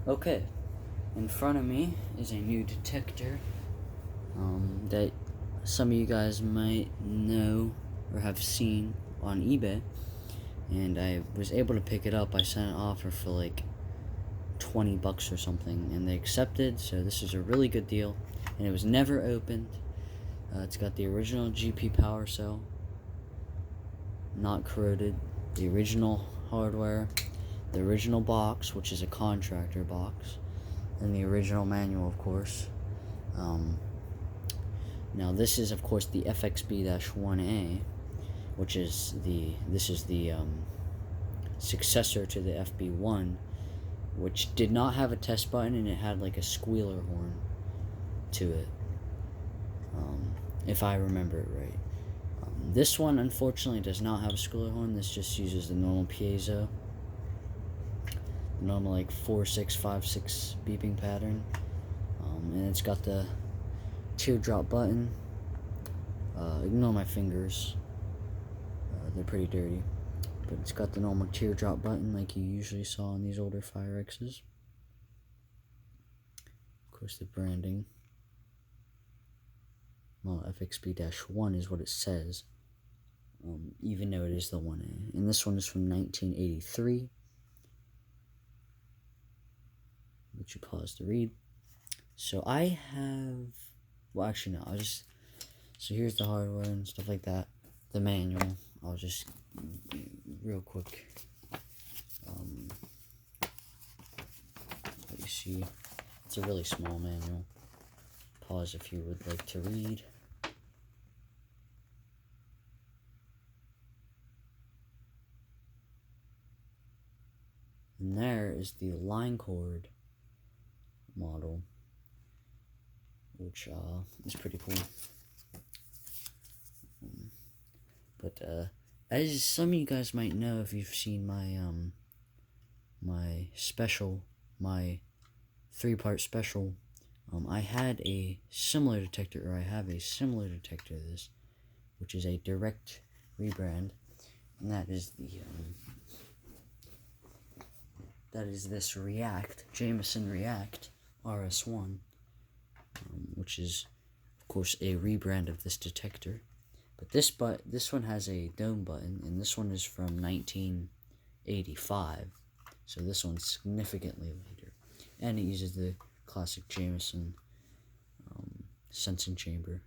Okay, in front of me is a new detector that some of you guys might know or have seen on eBay, and I was able to pick it up. I sent an offer for like $20 or something, and they accepted, so this is a really good deal, and it was never opened. It's got the original GP power cell, not corroded, the original hardware, the original box, which is a contractor box, and the original manual, of course. Now this is, of course, the FXB-1A, which is the successor to the FB1, which did not have a test button, and it had like a squealer horn to it, if I remember it right. This one, unfortunately, does not have a squealer horn. This just uses the normal piezo, normal like 4, 6, 5, 6 beeping pattern, and it's got the teardrop button. Ignore my fingers, they're pretty dirty, but it's got the normal teardrop button like you usually saw on these older FireXs. Of course, the branding, well, FXB-1 is what it says, even though it is the 1A, and this one is from 1983, which you pause to read. So I have, well, actually no, so here's the hardware and stuff like that, the manual. I'll just real quick let you see. It's a really small manual. Pause if you would like to read. And there is the line cord model, which is pretty cool. But as some of you guys might know, if you've seen my my 3-part special, I had a similar detector, or I have a similar detector to this, which is a direct rebrand, and that is this Jameson React RS1, which is, of course, a rebrand of this detector. But this one has a dome button, and this one is from 1985, so this one's significantly later, and it uses the classic Jameson sensing chamber.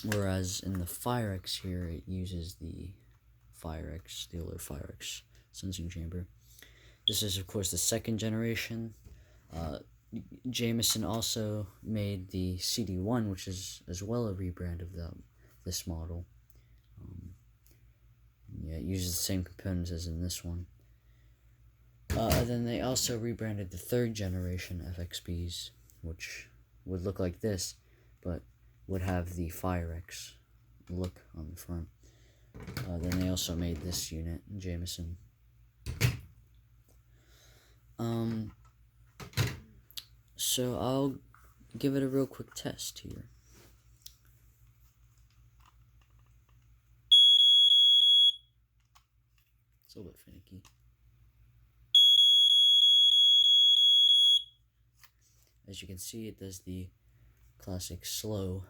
Whereas in the FireX here, it uses the FireX, the older FireX sensing chamber. This is, of course, the second generation. Jameson also made the CD1, which is as well a rebrand of this model. Yeah, it uses the same components as in this one. Then they also rebranded the third generation FXBs, which would look like this, but would have the FireX look on the front. Then they also made this unit, Jameson. So I'll give it a real quick test here. It's a little bit finicky. As you can see, it does the classic slow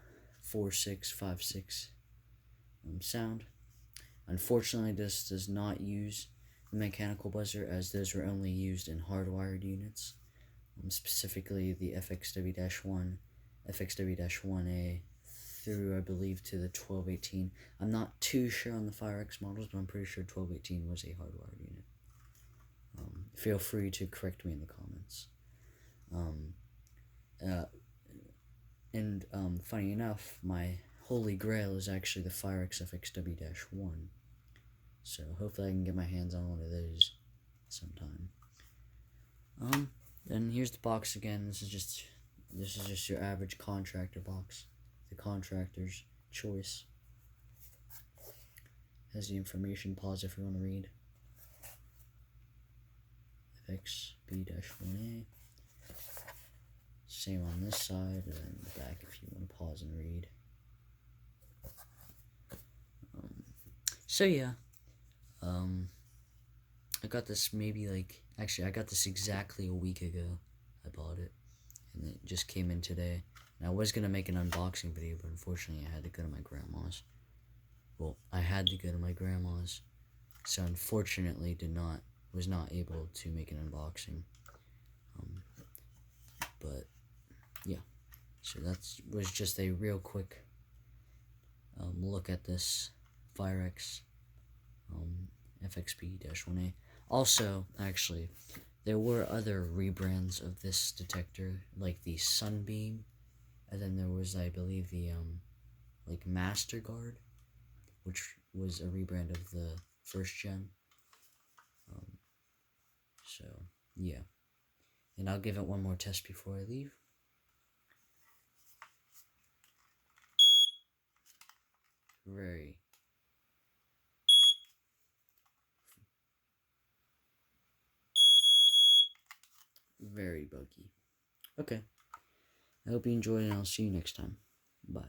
4-6-5-6 sound. Unfortunately, this does not use the mechanical buzzer, as those were only used in hardwired units, specifically the FXW-1, FXW-1A through, I believe, to the 1218. I'm not too sure on the FireX models, but I'm pretty sure 1218 was a hardwired unit. Feel free to correct me in the comments. Funny enough, my holy grail is actually the FireX FXW-1. So hopefully I can get my hands on one of those sometime. Then here's the box again. This is just your average contractor box. The contractor's choice. Has the information. Pause if you want to read. FXB-1A. Same on this side, and then the back if you want to pause and read. So yeah, I got this maybe like, actually I got this exactly a week ago. I bought it, and it just came in today. And I was gonna make an unboxing video, but unfortunately I had to go to my grandma's. Well, I had to go to my grandma's, so unfortunately was not able to make an unboxing. But yeah, so that was just a real quick look at this FireX FXB-1A. Also, actually, there were other rebrands of this detector, like the Sunbeam, and then there was, I believe, the like Master Guard, which was a rebrand of the first gen. So yeah, and I'll give it one more test before I leave. Very buggy. Okay, I hope you enjoyed, and I'll see you next time. Bye.